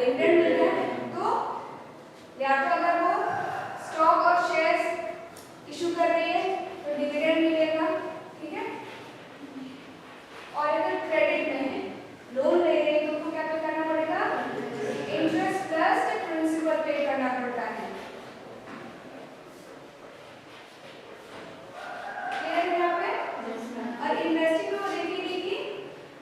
Dividend मिल रहा है तो या तो अगर वो स्टॉक और शेयर्स इशू कर रही है तो डिविडेंड मिलेगा, ठीक है। और अगर क्रेडिट में है, लोन ले रहे हैं तो उनको क्या पे करना पड़ेगा, इंटरेस्ट प्लस प्रिंसिपल पे करना पड़ता है। क्लियर है यहाँ पे? और इन्वेस्टिंग में वो देखेंगे कि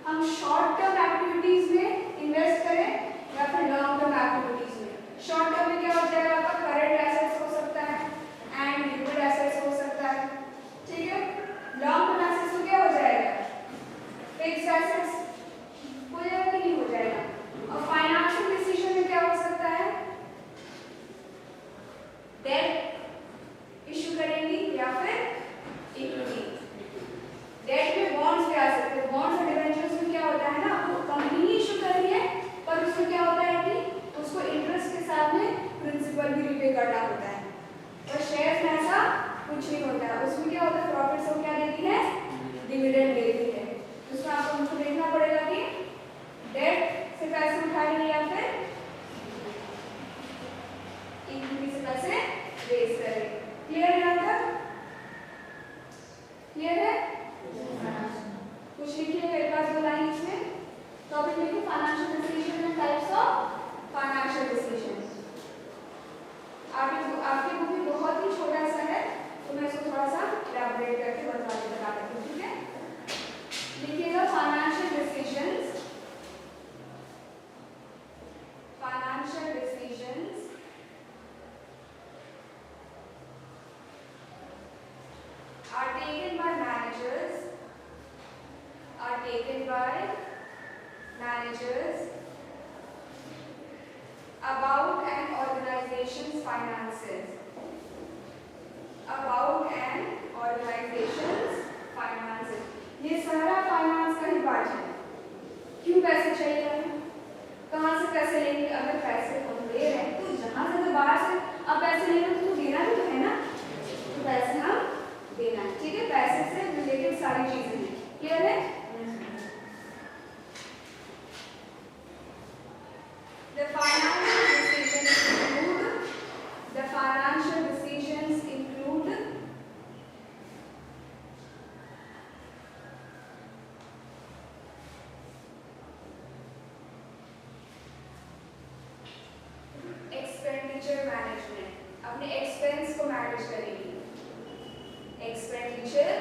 हम शॉर्ट टर्म एक्टिविटीज में इन्वेस्ट करें या फिर लॉन्ग टर्म एक्टिविटीज में। शॉर्ट टर्म में क्या हो जाएगा, आपका करंट एसेट्स हो सकता है एंड लिक्विड एसेट्स हो सकता है, ठीक है। लॉन्ग टर्म एसेट्स में क्या हो जाएगा, फिक्स्ड एसेट्स हो जाएगा कि नहीं हो जाएगा। और फाइनेंशियल डिसीजन में क्या हो सकता है, डेट इशू करेंगी या फिर इक्विटी। डेट में बॉन्ड्स भी आ सकते हैं, बॉन्ड्स और डिबेंचर्स में क्या होता है ना, वो कंपनी ही इशू कर रही है पर उसमें क्या होता है कि उसको इंटरेस्ट के साथ में प्रिंसिपल भी रिपे करना होता है। और शेयर्स में ऐसा कुछ नहीं होता है, उसमें क्या होता है, प्रॉफिट्स को क्या देती है, डिविडेंड देती है। उसमें आपको उनको देखना पड़ेगा कि डेट से पैसे उठाएंगे या फिर इक्विटी से पैसे रेज करेंगे। क्लियर है यहाँ तक? क्लियर है? कुछ लिखिए मेरे पास दो लाइन इसमें टॉपिक लिखिए, financial decision and types of financial decision. आपके बुक में बहुत ही छोटा सा है तो मैं इसको थोड़ा सा इलैबोरेट करके बता देती हूँ, ठीक है। लिखिएगा financial decisions, financial decisions are taken by managers, are taken by managers about an organization's finances, about an organization's finances। ये सारा फाइनेंस का ही पार्ट है। क्यों पैसे चाहिए हमें, कहाँ से पैसे लेंगे, अगर पैसे हम ले रहे हैं तो जहाँ से तो बाहर से अब पैसे ले रहे तो देना भी तो है ना, तो पैसे हम देना है, ठीक है। पैसे से रिलेटेड सारी चीजें हैं, क्लियर है? The financial decisions include, the financial decisions include expenditure management, अपने एक्सपेंस को मैनेज करेगी, एक्सपेंडिचर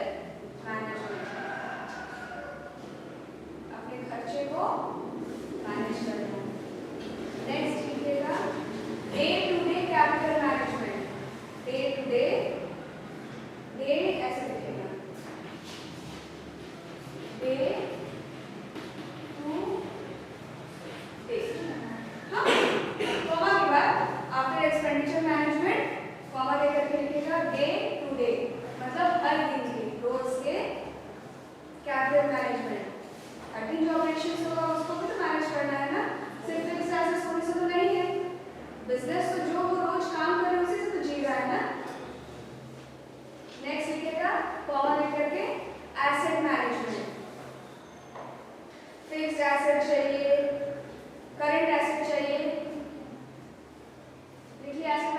मैनेजमेंट, अपने खर्चे को मैनेज करना। नेक्स्ट लिखिएगा day to day capital management, day to day, day ऐसे लिखिएगा, डे टू डे, हाँ, कॉमा के बाद आफ्टर एक्सपेंडिचर मैनेजमेंट कॉमा देकर के लिखिएगा डे टू डे, मतलब हर दिन के, रोज के कैपिटल मैनेजमेंट। हर दिन जो ऑपरेशंस होगा उसको भी तो मैनेज करना है ना, सिर्फ फिक्स्ड एसेट्स होने से तो नहीं है। बिजनेस तो जो वो रोज काम कर रहे हैं उसी से तो जी रहा है ना। नेक्स्ट लिखिएगा कॉमा लेकर के एसेट मैनेजमेंट, फिक्स्ड एसेट चाहिए, करंट एसेट चाहिए, लिखिए एसेट